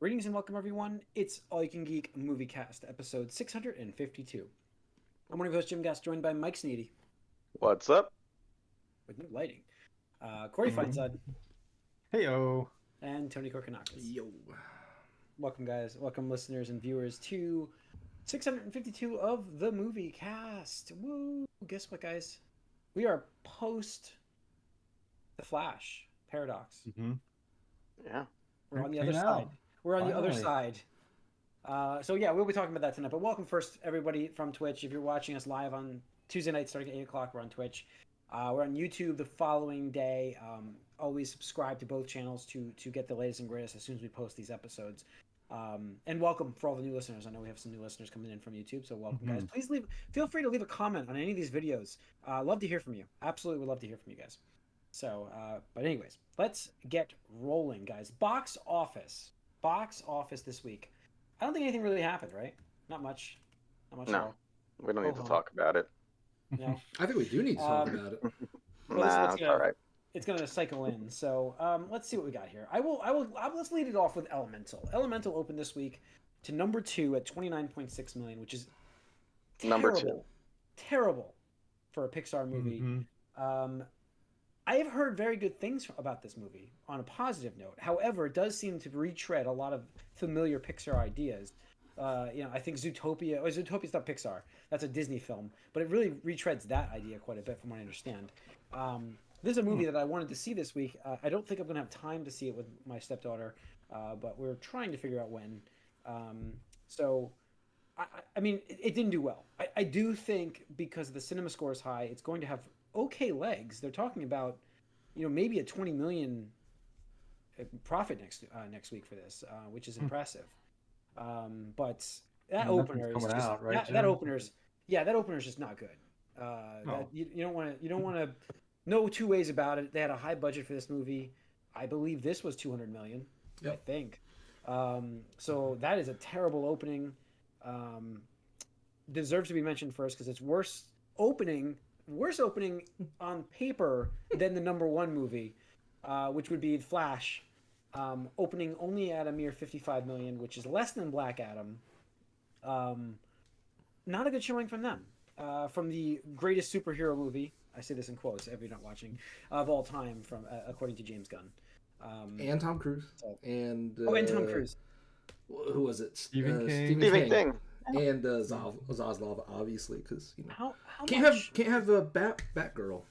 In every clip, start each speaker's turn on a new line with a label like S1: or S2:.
S1: Greetings and welcome, everyone. It's All You Can Geek Moviecast, episode 652. I'm one of your hosts, Jim Gass, joined by Mike Sneedy.
S2: What's up?
S1: With new lighting. Corey Feinsod.
S3: Heyo.
S1: And Tony Korkanakis.
S4: Yo.
S1: Welcome, guys. Welcome, listeners and viewers, to 652 of the Moviecast. Woo! Guess what, guys? We are post The Flash Paradox.
S3: Mm-hmm.
S2: Yeah.
S1: We're on the other side. We're on the other side. So yeah, we'll be talking about that tonight. But welcome first, everybody from Twitch. If you're watching us live on Tuesday night starting at 8 o'clock, we're on Twitch. We're on YouTube the following day. Always subscribe to both channels to get the latest and greatest as soon as we post these episodes. And welcome for all the new listeners. I know we have some new listeners coming in from YouTube, so welcome, guys. Please feel free to leave a comment on any of these videos. Love to hear from you. Absolutely would love to hear from you guys. So, but anyways, let's get rolling, guys. Box office this week. I don't think anything really happened, right? Not much at all.
S2: We don't need to talk about it.
S1: No.
S4: I think we do need to talk about it.
S2: Nah, it's all right.
S1: It's gonna cycle in. So let's see what we got here. Let's lead it off with Elemental. Elemental opened this week to number 2 at 29.6 million, which is terrible for a Pixar movie.
S3: Mm-hmm.
S1: I have heard very good things about this movie on a positive note. However, it does seem to retread a lot of familiar Pixar ideas. I think Zootopia's not Pixar. That's a Disney film. But it really retreads that idea quite a bit from what I understand. This is a movie that I wanted to see this week. I don't think I'm going to have time to see it with my stepdaughter, but we're trying to figure out when. I mean, it didn't do well. I do think because the cinema score is high, it's going to have okay legs. They're talking about, maybe a 20 million profit next week for this, which is impressive. But that opener is just, that opener's just not good. You don't want to. No two ways about it. They had a high budget for this movie. I believe this was 200 million. Yep. I think. So that is a terrible opening. Deserves to be mentioned first because it's worse opening on paper than the number one movie, which would be Flash, opening only at a mere 55 million, which is less than Black Adam. Not a good showing from them. From the greatest superhero movie, I say this in quotes if you're not watching, of all time, from according to James Gunn.
S4: And Tom Cruise. And
S1: Tom Cruise.
S4: Who was it?
S3: Stephen
S2: King.
S4: And Zaslav, obviously, because
S1: how
S4: can't have a Batgirl.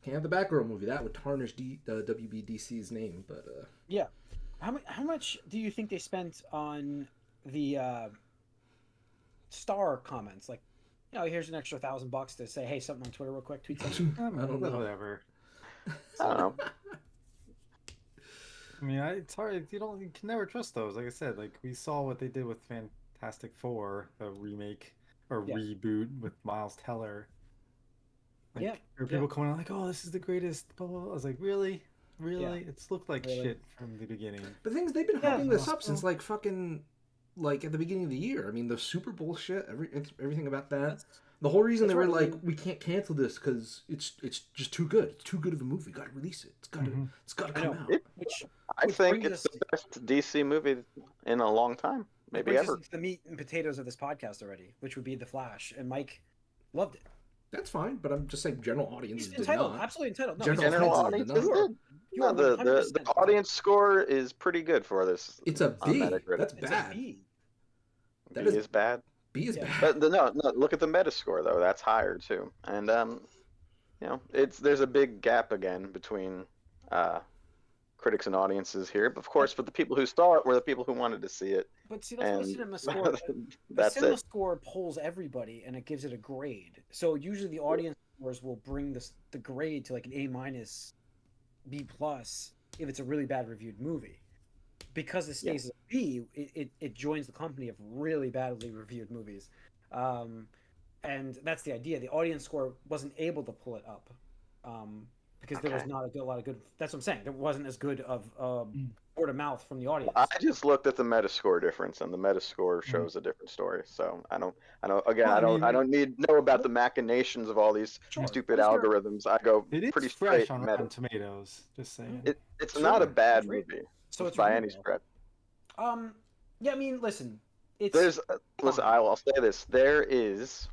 S4: Can't have the Batgirl movie. That would tarnish WBDC's name. But
S1: yeah, how much do you think they spent on the star comments? Like, here's an extra $1,000 to say, hey, something on Twitter real quick. Tweet something.
S4: I don't know.
S3: Whatever.
S2: I don't know.
S3: I mean, it's hard. You can never trust those. Like I said, like we saw what they did with Fantastic Four, the remake or reboot with Miles Teller. Like, there were people coming out like, "Oh, this is the greatest." Blah, blah, blah. I was like, "Really? Yeah. It's looked like shit from the beginning."
S4: But the thing is, they've been hyping this up since like fucking at the beginning of the year. I mean, the Super Bowl shit, everything about that. The whole reason they were like, we can't cancel this because it's just too good. It's too good of a movie. Got to release it. It's got to come out.
S2: I think it's the best DC movie in a long time, maybe ever.
S1: It's the meat and potatoes of this podcast already, which would be The Flash, and Mike loved it.
S4: That's fine, but I'm just saying general audience did
S1: entitled,
S4: not.
S1: absolutely entitled. No,
S4: general
S2: audience did. No, the audience score is pretty good for this.
S4: It's a B. That's bad.
S1: B
S2: is bad.
S4: B is bad.
S2: But no, look at the Metascore though. That's higher too. And there's a big gap again between critics and audiences here. Of course, but the people who saw it were the people who wanted to see it.
S1: But see, that's what the cinema score. The cinema score polls everybody, and it gives it a grade. So usually the audience scores will bring the grade to like an A-, B+, if it's a really bad reviewed movie. Because it stays as a B, it joins the company of really badly reviewed movies. And that's the idea. The audience score wasn't able to pull it up because there was not a lot of good. That's what I'm saying. There wasn't as good of word of mouth from the audience.
S2: I just looked at the Metascore difference, and the Metascore shows a different story. So I don't need to know about the machinations of all these stupid algorithms. I go pretty
S3: fresh
S2: straight
S3: on Rotten Tomatoes. Just saying.
S2: It's not a bad movie.
S1: So it's
S2: by any stretch.
S1: Yeah, I mean, listen,
S2: listen. I'll say this: there is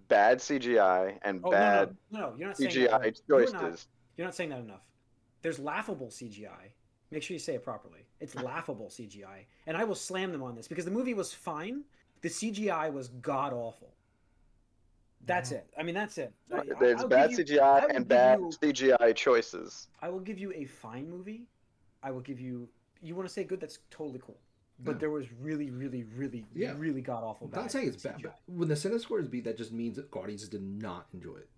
S2: bad CGI and
S1: Oh
S2: bad
S1: no! You're not saying that
S2: CGI
S1: right.
S2: choices.
S1: You're not saying that enough. There's laughable CGI. Make sure you say it properly. It's laughable CGI, and I will slam them on this because the movie was fine. The CGI was god awful. That's it. I mean, that's it.
S2: There's bad CGI
S1: I will
S2: and
S1: give
S2: bad
S1: you.
S2: CGI choices.
S1: I will give you a fine movie. I will give you. You want to say good? That's totally cool. But there was really, really, really, really god awful.
S4: I'm not saying it's bad, but when the Cinescore is B, that just means that audiences did not enjoy it.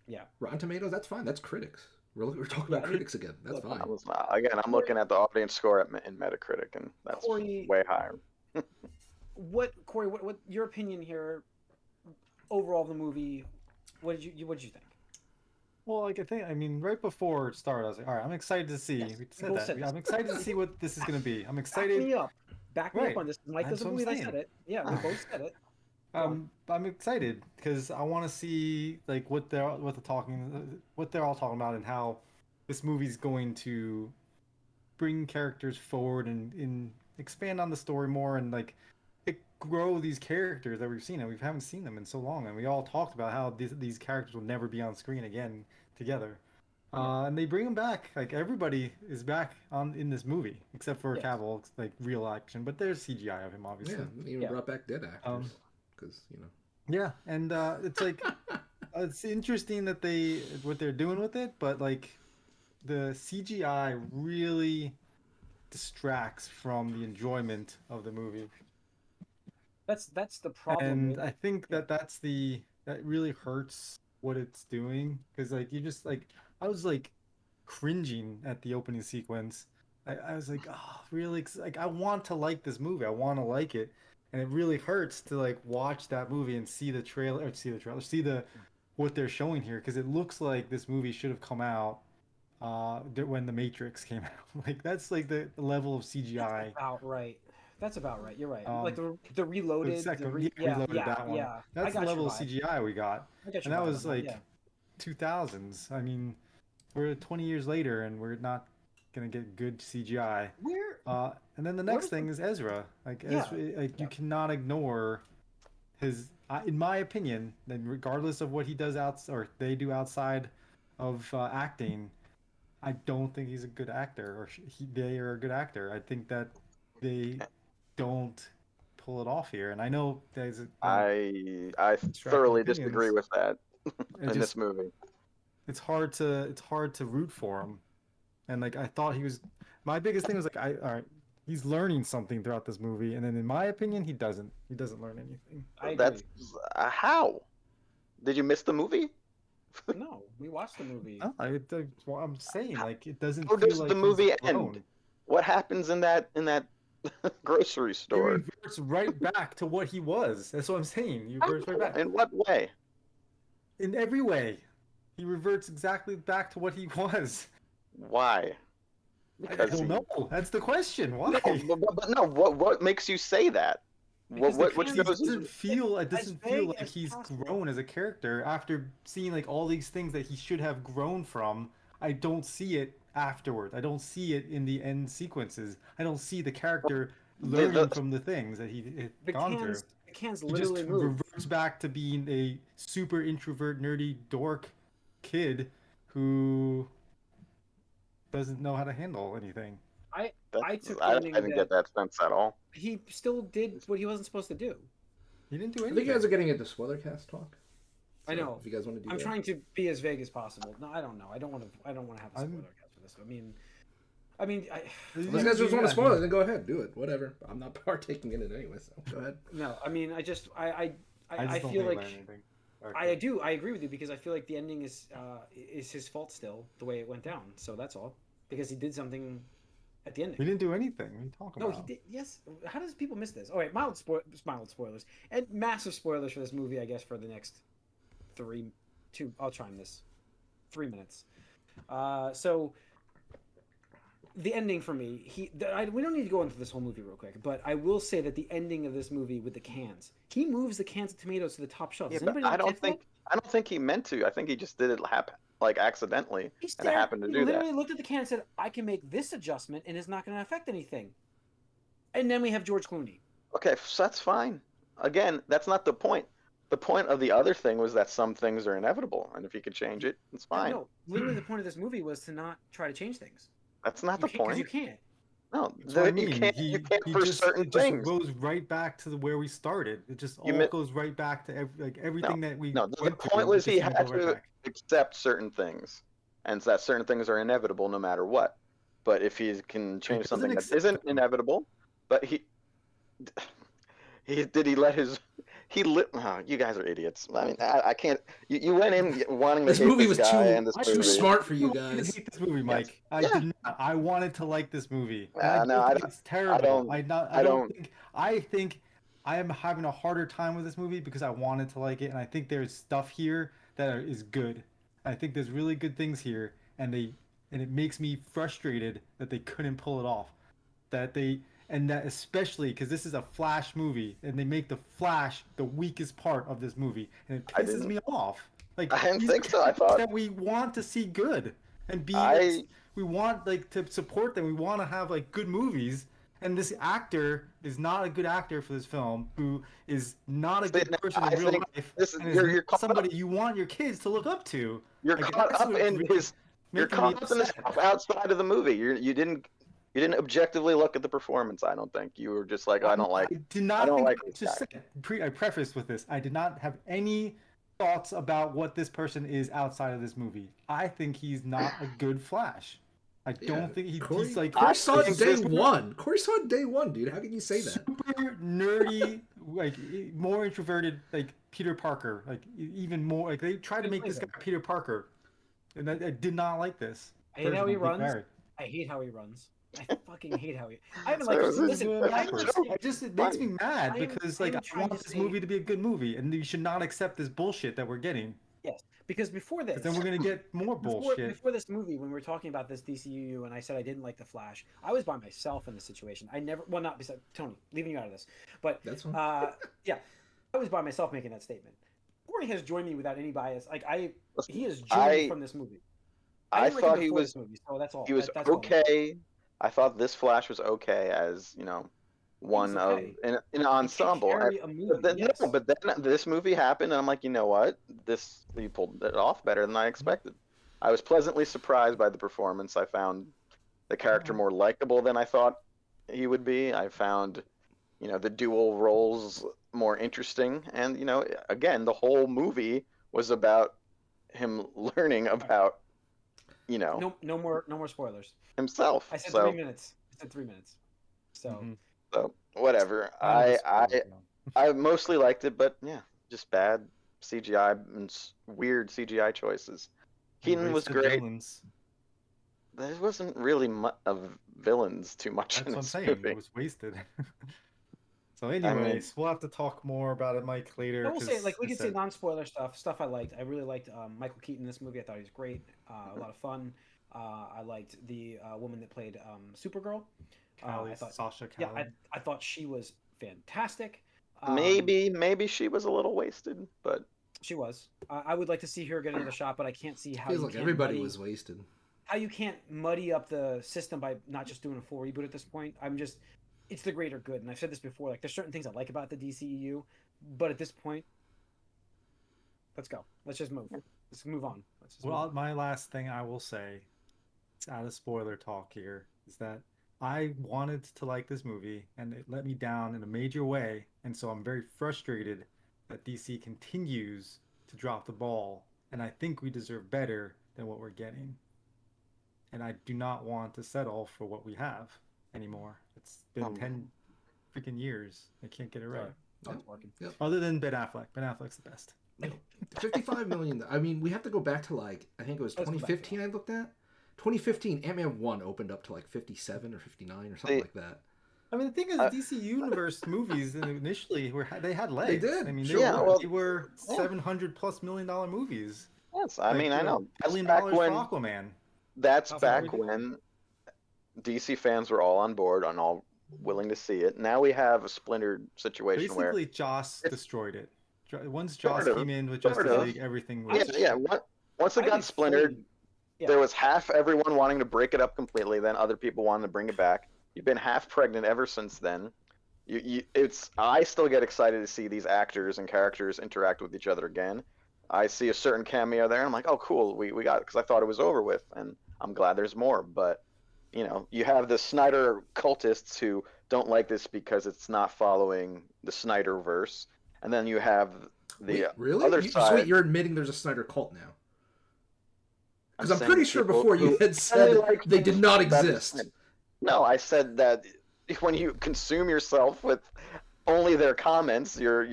S1: Yeah.
S4: Rotten Tomatoes, that's fine. That's critics. We're talking about critics again. That's fine.
S2: I'm looking at the audience score in Metacritic, and that's way higher.
S1: Corey? What your opinion here? Overall, of the movie, what did you think?
S3: Well, I mean, right before it started, I was like, all right, I'm excited to see.
S1: Yes,
S3: we said that. I'm excited to see what this is going to be. I'm excited.
S1: Back me up on this. Mike doesn't believe I said it. Yeah, we both said it.
S3: I'm excited because I want to see like what they're all talking about and how this movie's going to bring characters forward and expand on the story more and like grow these characters that we've seen, and we haven't seen them in so long, and we all talked about how these characters will never be on screen again together. And they bring them back. Like everybody is back in this movie except for Cavill, like real action, but there's CGI of him obviously.
S4: Yeah, they even brought back dead actors because
S3: Yeah, and it's like it's interesting that what they're doing with it, but like the CGI really distracts from the enjoyment of the movie.
S1: That's the problem.
S3: And I think that really hurts what it's doing because like you just like I was like cringing at the opening sequence. I was like, oh, really? Like I want to like this movie. I want to like it, and it really hurts to like watch that movie and see the trailer, or see what they're showing here because it looks like this movie should have come out when The Matrix came out. Like that's like the level of CGI.
S1: That's about right. You're right. Like the reloaded,
S3: reloaded that one.
S1: Yeah.
S3: That's the level of CGI we got. And that was like 2000s. I mean, we're 20 years later and we're not gonna get good CGI. And then the next thing is Ezra. Like you cannot ignore his. In my opinion, then regardless of what he does they do outside of acting, I don't think he's a good actor, or they are a good actor. I think that they don't pull it off here, and I know there's.
S2: I thoroughly disagree with that in this movie.
S3: It's hard to root for him, and like I thought he was. My biggest thing was like all right, he's learning something throughout this movie, and then in my opinion, he doesn't. He doesn't learn anything.
S2: That's how. Did you miss the movie?
S1: No, we watched the movie.
S3: No, I'm saying like it doesn't.
S2: How does the movie end? What happens in that grocery store?
S3: He reverts right back to what he was. That's what I'm saying. He reverts right back.
S2: In what way?
S3: In every way. He reverts exactly back to what he was.
S2: Why?
S3: Because I don't know. That's the question. Why?
S2: No, but no. What makes you say that? It
S3: doesn't feel like he's grown as a character after seeing like all these things that he should have grown from. I don't see it afterward. I don't see it in the end sequences. I don't see the character learning from the things that he gone through.
S1: The cans
S3: literally reverts back to being a super introvert, nerdy dork kid who doesn't know how to handle anything.
S2: I didn't get that sense at all.
S1: He still did what he wasn't supposed to do.
S3: He didn't do anything.
S4: I think you guys are getting into spoilercast talk.
S1: So I know.
S4: If you guys want to do
S1: I'm trying to be as vague as possible. No, I don't know. I don't want to have a spoilercast for this. I mean,
S4: if you guys just want to spoil it, then go ahead, do it. Whatever. I'm not partaking in it anyway, so go ahead.
S1: No, I mean, I feel like I agree with you because I feel like the ending is his fault still, the way it went down. So that's all. Because he did something at the ending.
S3: He didn't do anything. What are you talking about?
S1: No, he did. Yes. How does people miss this? Oh wait, mild spoilers and massive spoilers for this movie. I guess for the next 3 minutes. So the ending for me, we don't need to go into this whole movie real quick, but I will say that the ending of this movie with the cans, he moves the cans of tomatoes to the top shelf.
S2: Yeah, but I don't think he meant to. I think he just did it accidentally, and it happened to do that.
S1: He literally looked at the can and said, "I can make this adjustment, and it's not going to affect anything." And then we have George Clooney.
S2: Okay, so that's fine. Again, that's not the point. The point of the other thing was that some things are inevitable, and if you could change it, it's fine.
S1: No, literally the point of this movie was to not try to change things.
S2: That's not the point.
S1: Because you can't.
S2: No,
S3: that's what I mean.
S2: You can't for certain things.
S3: It goes right back to where we started. It just goes right back to everything that we.
S2: No, the point was he had to accept certain things, and that certain things are inevitable no matter what. But if he can change something that isn't inevitable, but he let his. Oh, you guys are idiots. I mean, I can't. You went in wanting to hate this guy and this movie.
S4: Too smart for you guys.
S3: I hate this movie, Mike. Yes. I did not. I wanted to like this movie. It's terrible. I think I am having a harder time with this movie because I wanted to like it, and I think there's stuff here that is good. I think there's really good things here, and it makes me frustrated that they couldn't pull it off. And that especially because this is a Flash movie, and they make the Flash the weakest part of this movie, and it pisses me off. Like,
S2: I didn't think so. I thought
S3: that we want to see good and we want to support them. We want to have good movies, and this actor is not a good actor for this film. Who is not a good person in real life? You're somebody you want your kids to look up to.
S2: You're caught up in his. You're caught up in this outside of the movie. You didn't objectively look at the performance. I don't think you were just like, I don't like.
S3: I prefaced with this. I did not have any thoughts about what this person is outside of this movie. I think he's not a good Flash. I don't think he's like.
S4: Corey saw it day one. Corey saw it day one, dude. How can you say that?
S3: Super nerdy, more introverted, Peter Parker. Even more. They tried to make this guy Peter Parker, and I did not like this.
S1: I hate how he runs. I hate how he runs. I fucking hate how he. I haven't listen.
S3: It makes me mad because I want this movie to be a good movie, and you should not accept this bullshit that we're getting.
S1: Yes, because before this,
S3: then we're gonna get more bullshit.
S1: Before this movie, when we were talking about this DCU, and I said I didn't like the Flash, I was by myself in the situation. Not besides Tony, leaving you out of this, but
S4: that's one.
S1: Yeah, I was by myself making that statement. Corey has joined me without any bias. He has joined from this movie.
S2: I thought he was.
S1: Movie, so that's all.
S2: He was okay. I thought this Flash was okay as one of an ensemble. But then this movie happened, and I'm like, you know what? You pulled it off better than I expected. I was pleasantly surprised by the performance. I found the character more likable than I thought he would be. I found, the dual roles more interesting, and again, the whole movie was about him learning about.
S1: No more spoilers.
S2: Himself.
S1: I said 3 minutes. So.
S2: So whatever. I mostly liked it, but yeah, just bad CGI and weird CGI choices. Keaton was great. Villains. There wasn't really much of villains too much.
S3: That's what I'm saying. It was wasted. So anyways, we'll have to talk more about it, Mike, later.
S1: I will say, we can say non-spoiler stuff I liked. I really liked Michael Keaton in this movie. I thought he was great. A lot of fun. I liked the woman that played Supergirl.
S3: Sasha Callie.
S1: Yeah, I thought she was fantastic.
S2: Maybe she was a little wasted, but
S1: she was. I would like to see her get another shot, but I can't see how.
S4: Feels like everybody was wasted.
S1: How you can't muddy up the system by not just doing a full reboot at this point. It's the greater good, and I've said this before. There's certain things I like about the DCEU, but at this point, let's go. Let's just move. Let's move on.
S3: My last thing I will say, it's out of spoiler talk here, is that I wanted to like this movie, and it let me down in a major way, and so I'm very frustrated that DC continues to drop the ball, and I think we deserve better than what we're getting. And I do not want to settle for what we have anymore. It's been 10 freaking years. I can't get it right.
S1: Not working.
S3: Yep. Other than Ben Affleck. Ben Affleck's the best.
S4: $55 million. I mean, we have to go back to I think it was 2015 I looked at. 2015, Ant-Man 1 opened up to 57 or 59 or something like that.
S3: I mean, the thing is, DC Universe movies initially they had legs.
S4: They did.
S3: I mean, they were $700+ million movies.
S2: Yes, I mean, I know.
S3: $1 billion for Aquaman.
S2: That's back when DC fans were all on board and all willing to see it. Now we have a splintered situation where
S3: basically Joss destroyed it. Once Joss came in with Justice League, everything was
S2: Once it got splintered, there was half everyone wanting to break it up completely, then other people wanting to bring it back. You've been half pregnant ever since then. I still get excited to see these actors and characters interact with each other again. I see a certain cameo there, and I'm like, oh, cool, we got it, because I thought it was over with, and I'm glad there's more. But, you have the Snyder cultists who don't like this because it's not following the Snyderverse, and then you have the
S4: really?
S2: other side.
S4: Wait, you're admitting there's a Snyder cult now? Because I'm pretty sure before you had said they did not exist.
S2: No, I said that when you consume yourself with only their comments, you're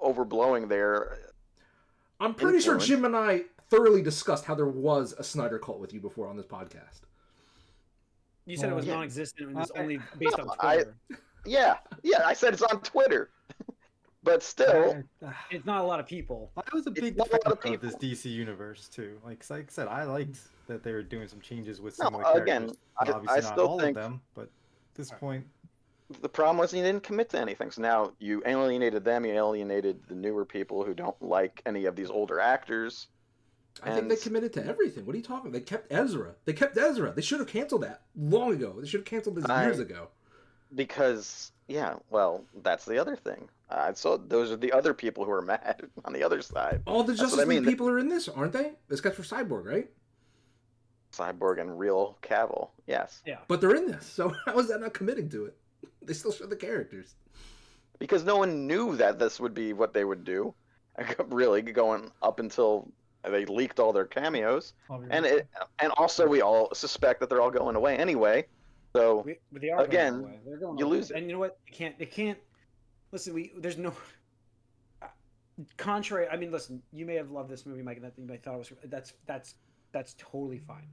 S2: overblowing their.
S4: I'm pretty sure Jim and I thoroughly discussed how there was a Snyder cult with you before on this podcast.
S1: You said it was non-existent and it was only based on Twitter.
S2: Yeah, I said it's on Twitter. But still,
S1: it's not a lot of people.
S3: I was a big fan of this DC universe too. Like I said, I liked that they were doing some changes with some of the characters.
S2: Again,
S3: obviously
S2: I
S3: not
S2: still
S3: all
S2: think
S3: of them, but at this point,
S2: the problem was you didn't commit to anything. So now you alienated them. You alienated the newer people who don't like any of these older actors.
S4: I think they committed to everything. What are you talking about? They kept Ezra. They should have canceled that long ago. They should have canceled this years ago.
S2: Because, well, that's the other thing. So those are the other people who are mad on the other side.
S4: All the Justice League people are in this, aren't they? Except for Cyborg, right?
S2: Cyborg and real Cavill, yes.
S1: Yeah.
S4: But they're in this, so how is that not committing to it? They still show the characters.
S2: Because no one knew that this would be what they would do, really, going up until they leaked all their cameos. And also we all suspect that they're all going away anyway. So
S1: they are
S2: again,
S1: going away. They're going
S2: you
S1: away.
S2: lose it.
S1: And you know what? It can't. Listen, there's no. Contrary, I mean, listen. You may have loved this movie, Mike, and that you might thought it was. That's totally fine.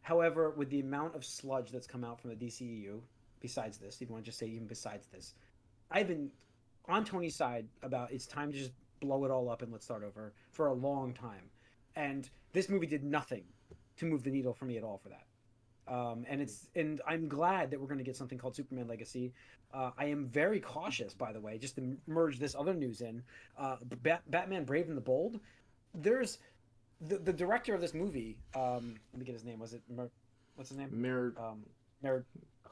S1: However, with the amount of sludge that's come out from the DCEU, besides this, if you want to just say even besides this, I've been on Tony's side about it's time to just blow it all up and let's start over for a long time, and this movie did nothing to move the needle for me at all for that. And I'm glad that we're going to get something called Superman Legacy. I am very cautious, by the way, just to merge this other news in. Batman Brave and the Bold. There's the director of this movie. Let me get his name. Was it what's his name?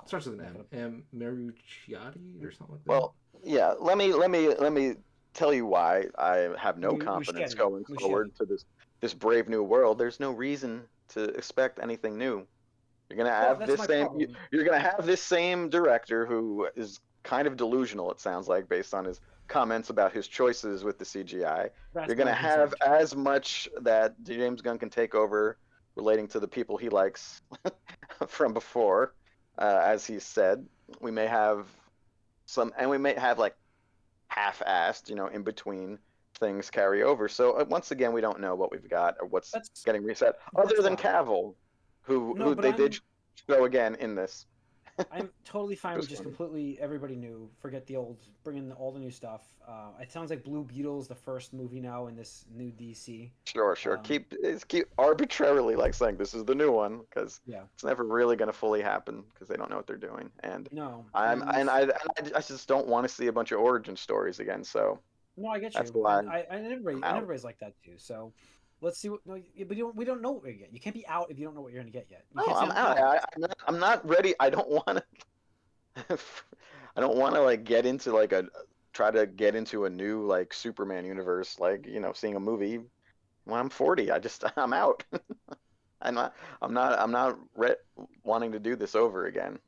S4: Starts with an M. Marucciati or something like that.
S2: Well, yeah. Let me tell you why I have no confidence going forward to this brave new world. There's no reason to expect anything new. You're gonna have You're gonna have this same director who is kind of delusional. It sounds like, based on his comments about his choices with the CGI. You're gonna have as much that James Gunn can take over, relating to the people he likes from before, as he said. We may have we may have like half-assed, in between things carry over. So once again, we don't know what we've got or what's getting reset, other than Cavill. Who they did show again in this.
S1: I'm totally fine with just completely everybody new. Forget the old, bring in all the new stuff. It sounds like Blue Beetle is the first movie now in this new DC.
S2: Sure. Keep arbitrarily saying this is the new one, because it's never really going to fully happen because they don't know what they're doing. And I just don't want to see a bunch of origin stories again. So
S1: no, I get you.
S2: That's why
S1: everybody's like that too. So. Let's see what. No, we don't know what we're gonna get. You can't be out if you don't know what you're gonna get yet.
S2: I'm out. I'm not ready. I don't want to. I don't want to get into try to get into a new Superman universe. Seeing a movie when I'm 40. I'm out. I'm not wanting to do this over again.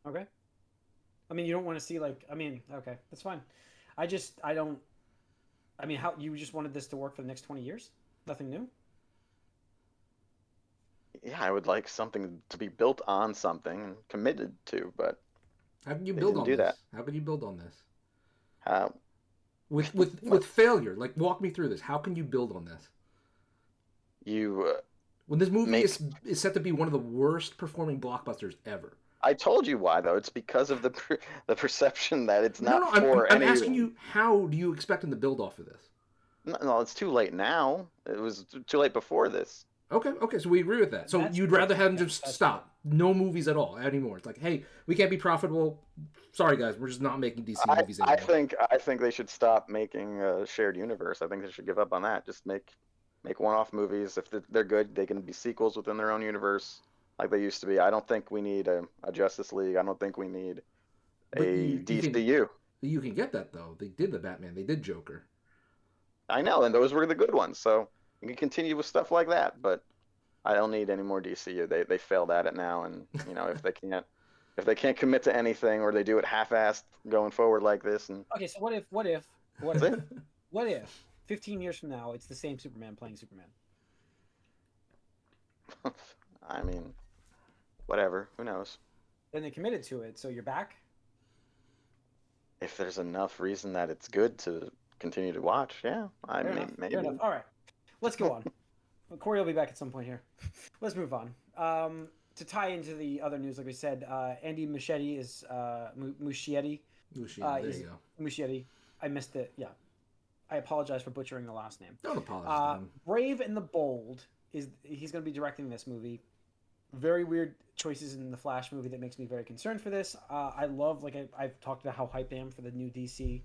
S1: Okay. I mean, you don't want to see okay, that's fine. I don't. I mean, how you just wanted this to work for the next 20 years? Nothing new?
S2: Yeah, I would like something to be built on something and committed to, but
S4: how can you build on this? How can you build on this?
S2: How?
S4: With failure. Walk me through this. How can you build on this? When this movie is set to be one of the worst performing blockbusters ever.
S2: I told you why, though. It's because of the perception that it's not for anyone.
S4: I'm asking you, how do you expect them to build off of this?
S2: No, it's too late now. It was too late before this.
S4: Okay, so we agree with that. So you'd rather have them just stop. No movies at all anymore. It's like, hey, we can't be profitable. Sorry, guys, we're just not making DC movies anymore.
S2: I think they should stop making a shared universe. I think they should give up on that. Just make one-off movies. If they're good, they can be sequels within their own universe. like they used to be. I don't think we need a Justice League. I don't think we need a DCU.
S4: You can get that though. They did the Batman. They did Joker.
S2: I know, and those were the good ones. So we can continue with stuff like that. But I don't need any more DCU. They failed at it now, and if they can't commit to anything, or they do it half-assed going forward like this, and
S1: okay, so what if 15 years from now it's the same Superman playing Superman?
S2: I mean, whatever. Who knows?
S1: Then they committed to it, so you're back.
S2: If there's enough reason that it's good to continue to watch, yeah, maybe.
S1: Fair enough. All right, let's go on. Corey will be back at some point here. Let's move on. To tie into the other news, like we said, Andy Muschietti is Muschietti.
S4: There you go.
S1: Muschietti. I missed it. Yeah, I apologize for butchering the last name.
S4: Don't apologize.
S1: Brave and the Bold he's going to be directing this movie. Very weird choices in the Flash movie that makes me very concerned for this. I love, like I've talked about how hyped I am for the new DC,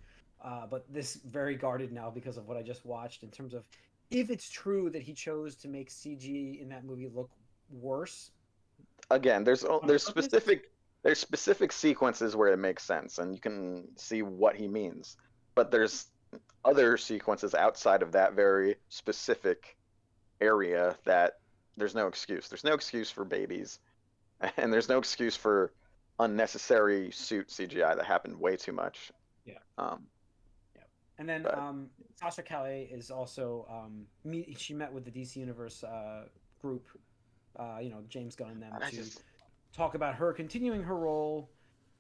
S1: but this very guarded now because of what I just watched in terms of if it's true that he chose to make CG in that movie look worse.
S2: Again, there's specific sequences where it makes sense, and you can see what he means. But there's other sequences outside of that very specific area that there's no excuse. There's no excuse for babies, and there's no excuse for unnecessary suit CGI that happened way too much.
S1: Yeah. And then Sasha Calais is also she met with the DC Universe group, James Gunn and them talk about her continuing her role.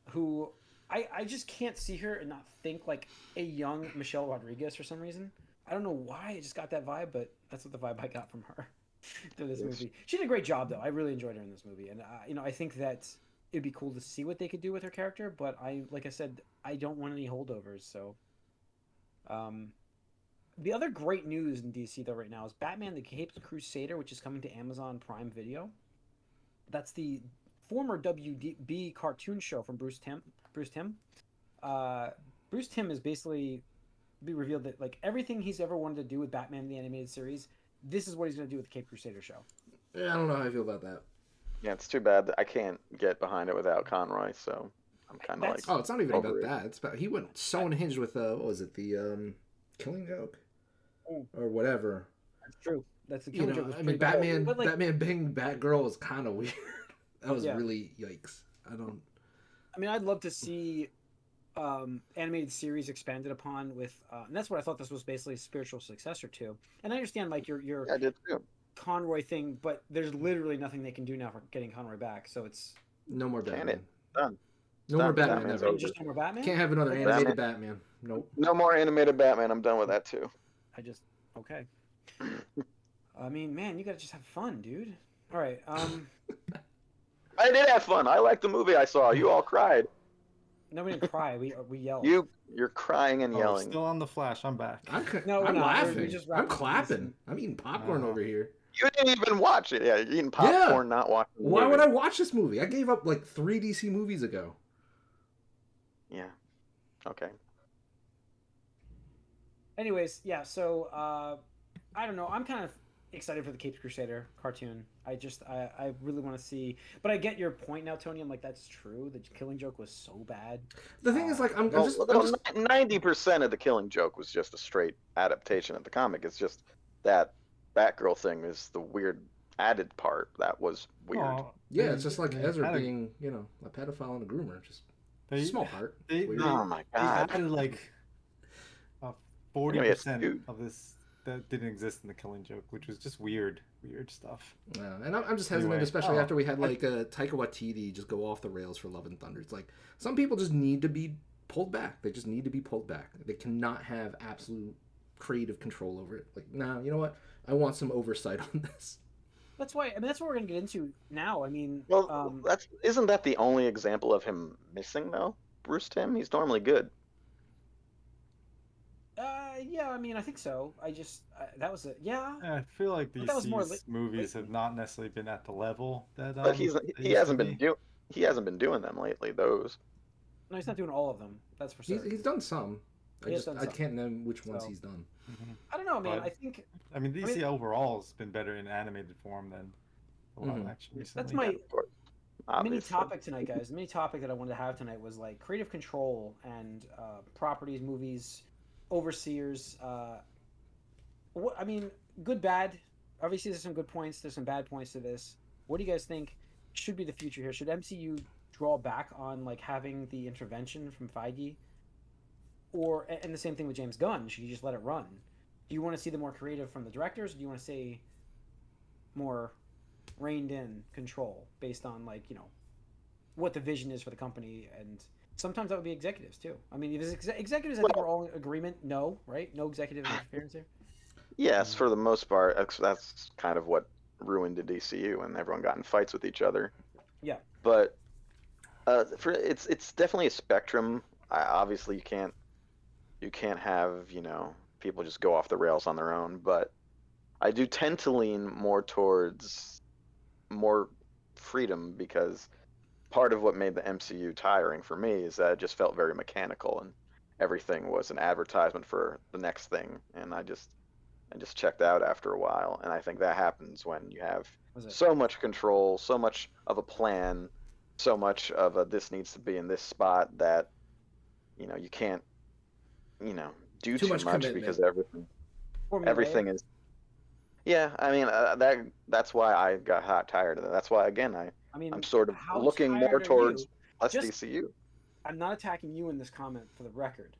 S1: Who I just can't see her and not think like a young Michelle Rodriguez for some reason. I don't know why I just got that vibe, but that's what the vibe I got from her through this movie. She did a great job though. I really enjoyed her in this movie, and I think that it'd be cool to see what they could do with her character. But like I said, I don't want any holdovers. So, the other great news in DC though right now is Batman: The Caped Crusader, which is coming to Amazon Prime Video. That's the former WB cartoon show from Bruce Timm. Bruce Timm is basically be revealed that like everything he's ever wanted to do with Batman the animated series, this is what he's going to do with the Caped Crusader show.
S4: Yeah, I don't know how I feel about that.
S2: Yeah, it's too bad that I can't get behind it without Conroy, so I'm kind of like...
S4: Oh, it's not even about that. It's about... He went so unhinged with, what was it, the Killing Joke? Or whatever.
S1: That's true. That's the Killing Joke.
S4: I mean, Batman banging Batgirl was kind of weird. That was really yikes.
S1: I mean, I'd love to see animated series expanded upon with, and that's what I thought this was basically a spiritual successor to. And I understand, Mike, your
S2: I did too.
S1: Conroy thing, but there's literally nothing they can do now for getting Conroy back. So it's
S4: no more Batman.
S2: Done.
S4: No more Batman. Never.
S1: Just no more Batman.
S4: Can't have another animated Batman. Nope.
S2: No more animated Batman. I'm done with that too.
S1: Okay. I mean, man, you gotta just have fun, dude. All right.
S2: I did have fun. I liked the movie I saw. You all cried.
S1: No, we didn't cry. We yelled.
S2: You're crying and yelling.
S3: Still on the Flash. I'm back.
S4: I'm laughing. I'm clapping. I'm eating popcorn over here.
S2: You didn't even watch it. Yeah, you're eating popcorn, not watching the movie.
S4: Why would I watch this movie? I gave up like 3 DC movies ago.
S2: Yeah. Okay.
S1: Anyways, yeah, so I don't know. I'm kind of excited for the Caped Crusader cartoon. I really want to see, but I get your point now, Tony. I'm like, that's true. The Killing Joke was so bad.
S4: The thing is, like, I'm just
S2: 90% of the Killing Joke was just a straight adaptation of the comic. It's just that Batgirl thing is the weird added part that was weird.
S4: Yeah, it's just like Ezra being, a pedophile and a groomer. Just small part.
S2: Oh my god!
S3: They added like 40% of this that didn't exist in the Killing Joke, which was just weird stuff.
S4: Yeah, and I'm just hesitant, especially after we had like Taika Waititi just go off the rails for Love and Thunder. It's like some people just need to be pulled back. They just need to be pulled back. They cannot have absolute creative control over it. Like, nah, you know what? I want some oversight on this.
S1: That's why. I mean, that's what we're gonna get into now. I mean,
S2: well, isn't that the only example of him missing though? Bruce Timm, he's normally good.
S1: Yeah, I mean, I think so. That was it. Yeah.
S3: I feel like these movies have not necessarily been at the level that.
S2: But he hasn't been doing them lately. Those.
S1: No, he's not doing all of them. That's for certain.
S4: He's done some. I can't name which ones he's done.
S1: I don't know, man.
S3: DC overall has been better in animated form than a lot of action recently.
S1: That's my
S2: Obviously.
S1: mini topic tonight, guys. The mini topic that I wanted to have tonight was like creative control and properties, movies, overseers. What I mean, good, bad. Obviously, there's some good points. There's some bad points to this. What do you guys think should be the future here? Should MCU draw back on like having the intervention from Feige, or and the same thing with James Gunn? Should you just let it run? Do you want to see the more creative from the directors? Or do you want to see more reined in control based on like what the vision is for the company? And sometimes that would be executives too. I mean, if it's executives, I think we're all in agreement. No, right? No executive interference here.
S2: Yes, for the most part, that's kind of what ruined the DCU, and everyone got in fights with each other.
S1: Yeah.
S2: But it's definitely a spectrum. Obviously, you can't have people just go off the rails on their own. But I do tend to lean more towards more freedom, because part of what made the MCU tiring for me is that it just felt very mechanical, and everything was an advertisement for the next thing, and I just checked out after a while. And I think that happens when you have so much control, so much of a plan, so much of a this needs to be in this spot that you can't do too much because everything is. Yeah, I mean that's why I got hot tired of it. That's why again I'm sort of looking more towards less DCU.
S1: I'm not attacking you in this comment, for the record.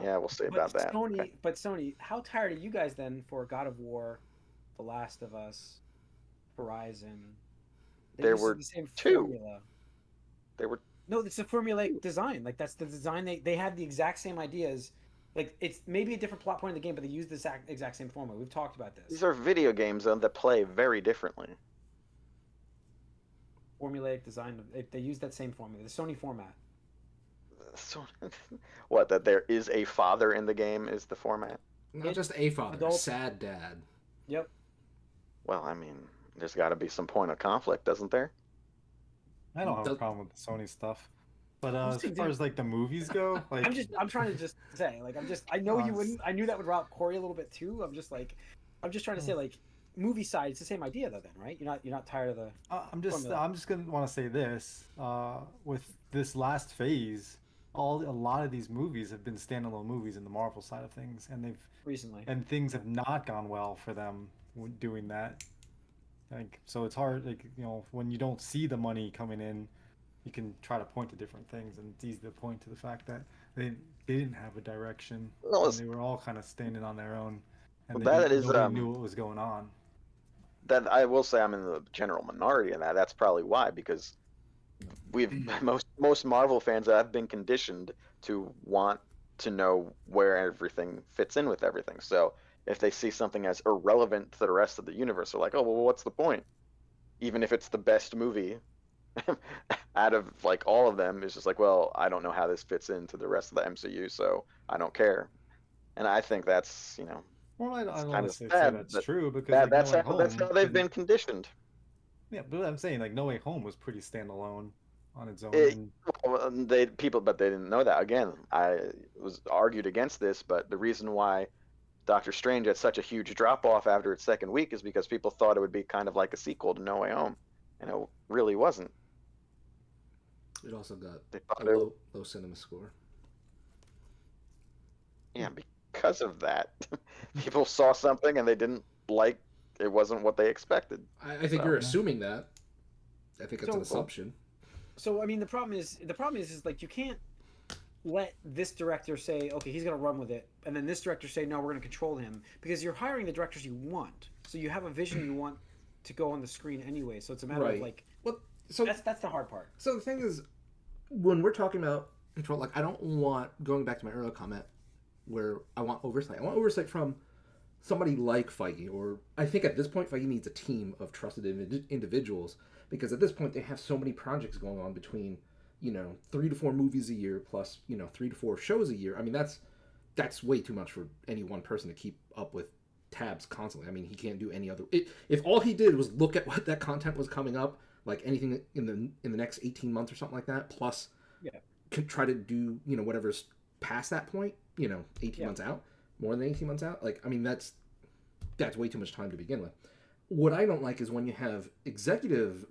S2: Yeah, we'll see about that.
S1: Sony, how tired are you guys then for God of War, The Last of Us, Horizon?
S2: There were
S1: the same
S2: two.
S1: Formula. No, it's a formulaic design. Like that's the design. They have the exact same ideas. Like it's maybe a different plot point in the game, but they use the exact same formula. We've talked about this.
S2: These are video games that play very differently.
S1: Formulaic design. They use that same formula, the Sony format.
S2: So, what? That there is a father in the game is the format?
S4: Not just a father, a sad dad.
S1: Yep.
S2: Well, I mean, there's got to be some point of conflict, doesn't there?
S3: I don't have a problem with the Sony stuff, but as far as like the movies go, like
S1: I'm trying to just say, like I know you wouldn't. I knew that would rile Corey a little bit too. I'm just trying to say, like, movie side, it's the same idea though. Then, right? You're not tired of the.
S3: I'm just gonna want to say this. With this last phase, a lot of these movies have been standalone movies in the Marvel side of things, and things have not gone well for them doing that. Like, so it's hard, like, when you don't see the money coming in, you can try to point to different things, and it's easy to point to the fact that they didn't have a direction. And they were all kind of standing on their own, and nobody knew what was going on.
S2: That I will say, I'm in the general minority in that. That's probably why, because most Marvel fans have been conditioned to want to know where everything fits in with everything. So if they see something as irrelevant to the rest of the universe, they're like, oh, well, what's the point? Even if it's the best movie out of like all of them, it's just like, well, I don't know how this fits into the rest of the MCU, so I don't care. And I think that's
S3: well, I don't
S2: kind
S3: of
S2: of
S3: say
S2: sad,
S3: that's trtrue, because
S2: that's how they've been conditioned.
S3: Yeah, but I'm saying, like, No Way Home was pretty standalone on its own.
S2: They didn't know that. Again, I was argued against this, but the reason why Doctor Strange had such a huge drop off after its second week is because people thought it would be kind of like a sequel to No Way Home, and it really wasn't.
S4: It also got a low cinema score.
S2: Yeah, because of that, people saw something and they didn't like. It wasn't what they expected.
S4: I think you're assuming that. I think it's an assumption.
S1: So I mean, the problem is like you can't let this director say, okay, he's gonna run with it, and then this director say, no, we're gonna control him, because you're hiring the directors you want. So you have a vision you want to go on the screen anyway. So it's a matter of like, so that's the hard part.
S4: So the thing is, when we're talking about control, like, I don't want, going back to my earlier comment, where I want oversight. I want oversight from somebody like Feige, or I think at this point Feige needs a team of trusted individuals, because at this point they have so many projects going on between 3 to 4 movies a year plus 3 to 4 shows a year. I mean, that's way too much for any one person to keep up with tabs constantly. I mean, he can't do any other. If all he did was look at what that content was coming up, like anything in the next 18 months or something like that, plus try to do whatever's past that point, 18 months out, more than 18 months out. Like, I mean, that's way too much time to begin with. what I don't like is when you have executive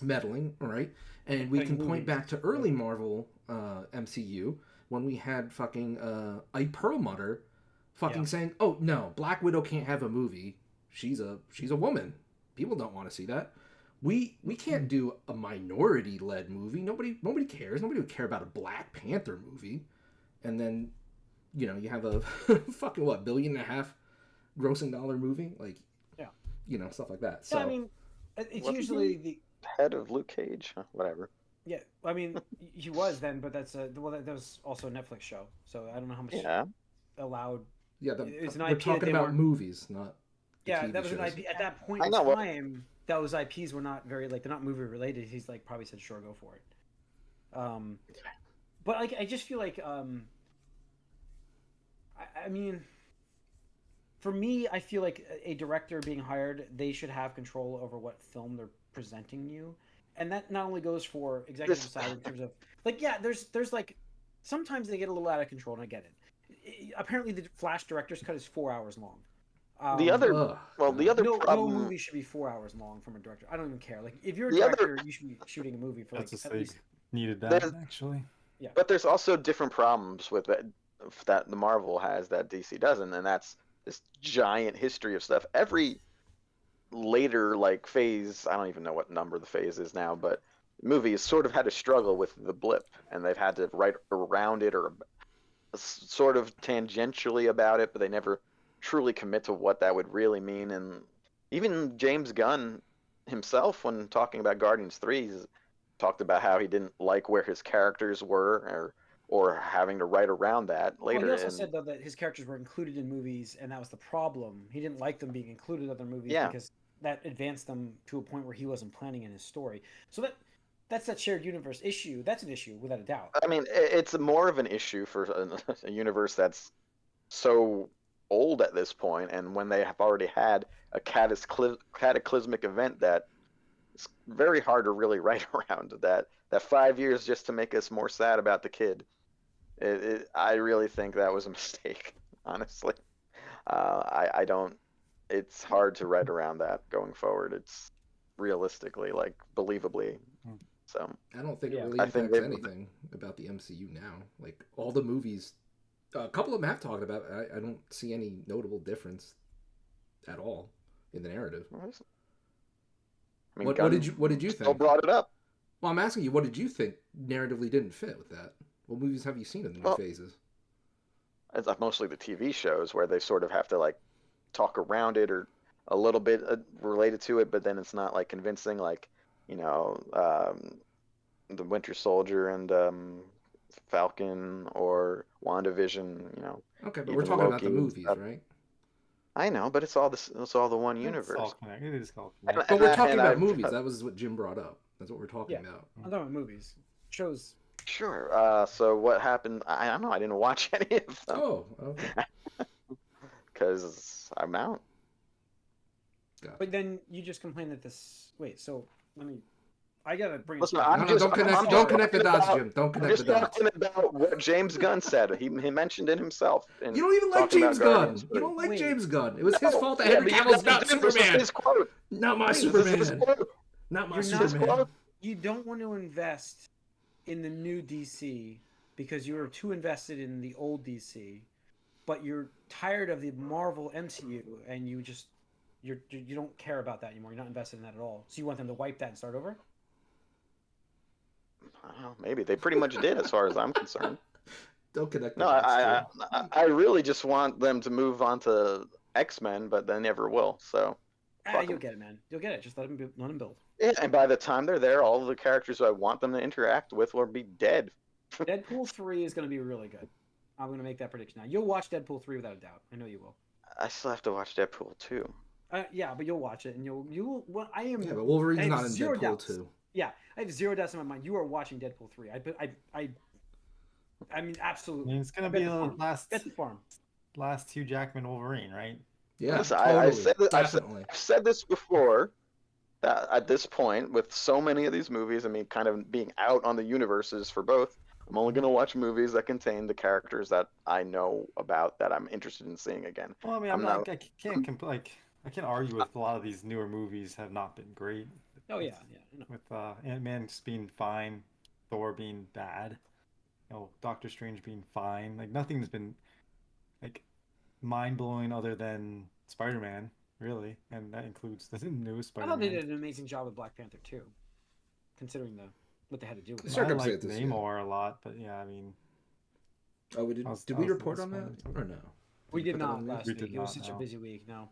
S4: meddling, right? And we can point back to early Marvel MCU when we had fucking Ike Perlmutter fucking saying, "Oh no, Black Widow can't have a movie. She's a woman. People don't want to see that. We can't do a minority led movie. Nobody cares. Nobody would care about a Black Panther movie." And then, you know, you have a fucking what, $1.5 billion grossing dollar movie, like, you know, stuff like that. So
S1: I mean, it's usually the
S2: head of Luke Cage, whatever.
S1: Yeah, I mean, he was then, but that's that was also a Netflix show, so I don't know how much allowed.
S4: Yeah,
S1: it's an
S4: we're
S1: IP
S4: talking about movies, not.
S1: Yeah,
S4: TV
S1: that was
S4: shows.
S1: an IP at that point in time. Those IPs were not very they're not movie related. He's like probably said, "Sure, go for it." But like I just feel like I mean, for me, I feel like a director being hired, they should have control over what film they're presenting you, and that not only goes for executive side in terms of like there's like sometimes they get a little out of control, and I get it. Apparently, the Flash director's cut is 4 hours long.
S2: The other problem...
S1: No movie should be 4 hours long from a director. I don't even care. Like, if you're a director, you should be shooting a movie for like at least...
S3: needed that actually.
S1: Yeah.
S2: But there's also different problems with that the Marvel has that DC doesn't, and that's this giant history of stuff. Every later like phase, I don't even know what number the phase is now, but movies sort of had to struggle with the blip, and they've had to write around it or sort of tangentially about it, but they never truly commit to what that would really mean. And even James Gunn himself, when talking about Guardians 3, talked about how he didn't like where his characters were or having to write around that later.
S1: Well, he also said though that his characters were included in movies, and that was the problem. He didn't like them being included in other movies because that advanced them to a point where he wasn't planning in his story. So that's that shared universe issue. That's an issue without a doubt.
S2: I mean, it's more of an issue for a universe that's so old at this point, and when they have already had a cataclysmic event that it's very hard to really write around that 5 years just to make us more sad about the kid. I really think that was a mistake, honestly. I don't. It's hard to write around that going forward. It's realistically, like, believably. So
S4: I don't think it really impacts anything about the MCU now. Like, all the movies, a couple of them have talked about it. I don't see any notable difference at all in the narrative.
S2: I mean,
S4: what did you think?
S2: Still brought it up.
S4: Well, I'm asking you, what did you think narratively didn't fit with that? What movies have you seen in the new phases?
S2: It's mostly the TV shows where they sort of have to like talk around it or a little bit related to it, but then it's not like convincing. Like, you know, the Winter Soldier and Falcon or WandaVision. You know.
S4: Okay, but we're talking about the movies, right?
S2: I know, but it's all the one universe.
S3: It is called.
S4: But we're talking about movies. That was what Jim brought up. That's what we're talking about.
S1: I'm talking about movies, shows.
S2: Sure. So what happened? I don't know. I didn't watch any of them.
S4: Oh, okay.
S2: Because I'm out.
S4: Gotcha.
S1: But then you just complained that this. Wait. So let me. I gotta bring.
S2: Listen,
S4: don't connect the dots, Jim. Don't connect the dots.
S2: I'm just talking about what James Gunn said. He mentioned it himself.
S4: You don't even like James Gunn. You don't like James Gunn. It was his fault that Henry Cavill's not Superman. Not my Superman. Not my Superman.
S1: You don't want to invest in the new DC because you are too invested in the old DC, but you're tired of the Marvel MCU and you don't care about that anymore. You're not invested in that at all. So you want them to wipe that and start over?
S2: I don't know, maybe they pretty much did, as far as I'm concerned.
S4: Don't connect.
S2: No, I really just want them to move on to X-Men, but they never will. So
S1: you'll get it, man. You'll get it. Just let them build.
S2: Yeah, and by the time they're there, all of the characters who I want them to interact with will be dead.
S1: Deadpool 3 is going to be really good. I'm going to make that prediction now. You'll watch Deadpool 3 without a doubt. I know you will.
S2: I still have to watch Deadpool 2.
S1: Yeah, but you'll watch it, and you'll. Well, I am.
S4: Yeah, but Wolverine's not in Deadpool
S1: doubts.
S4: 2.
S1: Yeah, I have zero doubts in my mind. You are watching Deadpool 3. I mean, absolutely.
S3: I mean, it's gonna be the last Hugh Jackman Wolverine, right?
S4: Yeah,
S2: listen,
S4: totally.
S2: I've said this before. That at this point, with so many of these movies, I mean, kind of being out on the universes for both, I'm only going to watch movies that contain the characters that I know about, that I'm interested in seeing again.
S3: Well, I mean, I can't like I can't argue with a lot of these newer movies have not been great.
S1: Oh yeah, yeah.
S3: With Ant-Man just being fine, Thor being bad, Doctor Strange being fine. Like nothing's been like mind-blowing other than Spider-Man, really, and that includes the newest
S1: I thought they
S3: Spider-Man.
S1: did an amazing job with Black Panther too, considering what they had to do with it.
S3: I like
S4: Circumstances,
S3: Namor a lot, but yeah, I mean,
S4: Oh, we did. Did we report on that or no?
S1: We did
S4: put that on
S1: not
S4: the-
S1: last
S3: We
S1: week.
S3: did
S1: It was
S3: not,
S1: such a
S3: no.
S1: busy week. No,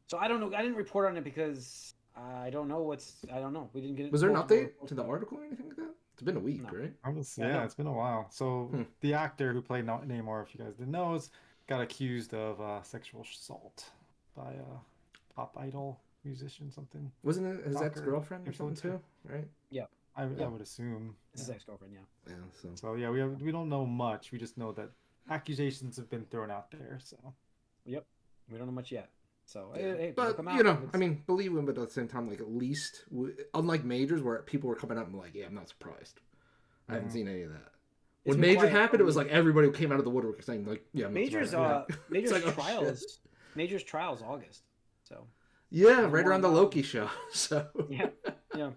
S1: so I don't know. I didn't report on it because I don't know I don't know. We didn't get it.
S4: Was there an update to the article or anything like that? It's been a week,
S1: No.
S4: right?
S3: Yeah, it's been a while. So the actor who played Namor, if you guys didn't know, got accused of sexual assault by a pop idol musician, something.
S4: Wasn't it his
S3: Rocker,
S4: ex-girlfriend or something too? Right?
S1: Yeah.
S3: I would assume.
S1: It's his ex-girlfriend. Yeah.
S4: Yeah.
S3: So yeah, we don't know much. We just know that accusations have been thrown out there. So.
S1: Yep. We don't know much yet. So,
S4: Yeah.
S1: hey,
S4: but you know, I mean, believe him, but at the same time, like at least, unlike Majors, where people were coming out and like, yeah, I'm not surprised. I haven't seen any of that.
S1: It's
S4: When
S1: been
S4: Major
S1: quiet
S4: happened,
S1: for
S4: it was
S1: a
S4: like
S1: week.
S4: everybody came out of the woodwork saying like, yeah, I'm not
S1: Major's
S4: surprised.
S1: Major's
S4: It's like, oh,
S1: trials.
S4: shit.
S1: Major's trials August. So.
S4: Yeah, right around the Loki show. So.
S1: Yeah. Yeah.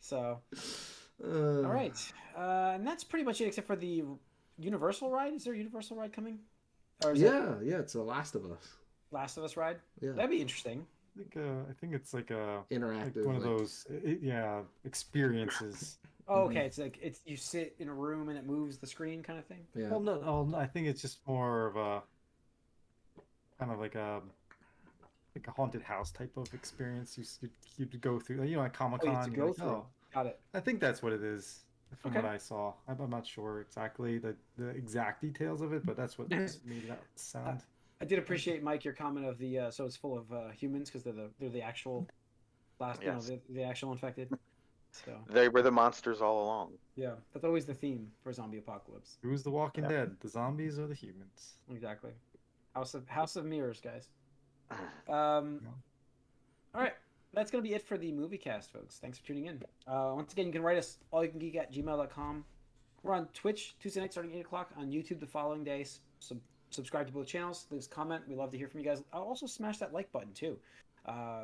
S1: So. All right, and that's pretty much it, except for the Universal ride. Is there a Universal ride coming?
S4: Or is yeah, it's The Last of Us.
S1: Last of Us ride.
S4: Yeah,
S1: that'd be interesting.
S3: I think it's like a
S4: interactive,
S3: like one of those experiences.
S1: Oh, okay. It's like you sit in a room and it moves the screen, kind of thing.
S4: Yeah.
S3: Well, no, I think it's just more of a kind of like a haunted house type of experience. You'd go through, at Comic-Con.
S1: Go through. Got it.
S3: I think that's what it is. From what I saw, I'm not sure exactly the exact details of it, but that's what made that sound.
S1: I did appreciate, Mike, your comment of the so it's full of humans because they're the actual the actual infected. So
S2: they were the monsters all along.
S1: Yeah, that's always the theme for zombie apocalypse.
S3: Who's the Walking Dead? The zombies or the humans?
S1: Exactly. House of Mirrors, guys. All right. That's going to be it for the Moviecast, folks. Thanks for tuning in. Once again, you can write us allyoucangeek@gmail.com. We're on Twitch Tuesday night starting 8 o'clock, on YouTube the following day. Subscribe to both channels. Leave us a comment. We love to hear from you guys. Also smash that like button, too.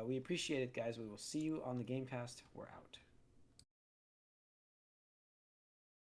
S1: We appreciate it, guys. We will see you on the Gamecast. We're out.